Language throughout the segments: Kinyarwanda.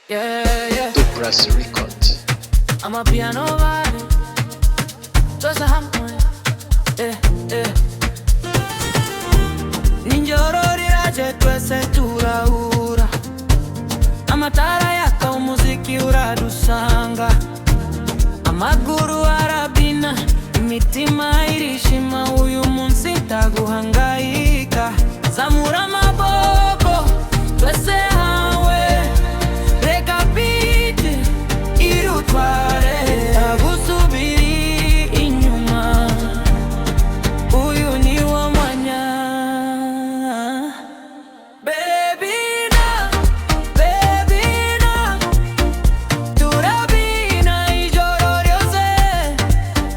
Yeah, yeah. The Brass Record. I'm a piano body. Just a hammer. Yeah, yeah. Ninjororira jetwese turahura. Amatara yaka umuziki uradusanga. Amaguru arabina, imitima irishima. Uyu munsi taguhangayika. Zamura amaboko, twese hamwe. Reka beat irutware, tagusubiri inyuma. Uyu ni wa mwanya. Baby na, baby na, turabina ijoro ryose.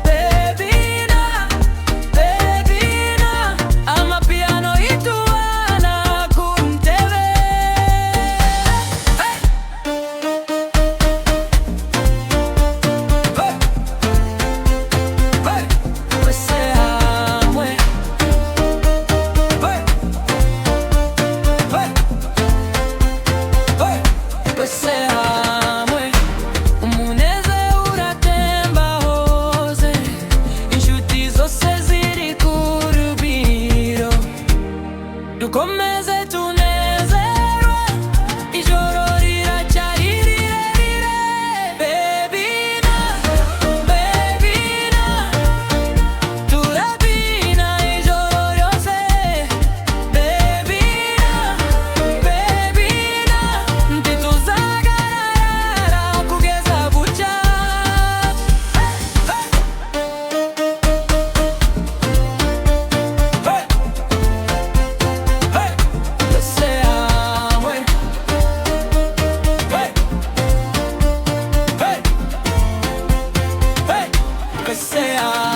Baby na, baby na, amapiano ituana kuntebe. Hey! Hey! Hey! Twese hamwe. Hey! Hey! Hey! Twese hamwe. Umunezero uratemba hose, inshuti zose ziri ku rugwiro. Dukomeze tunezerwe, ijoro riracyari rirerire. Baby na, baby na, turabina ijoro ryose. Baby na, baby na, ntituzahagarara kugeza bucya. Hey! Hey! Hey! Twese hamwe. Hey! Hey! Hey! Twese hamwe.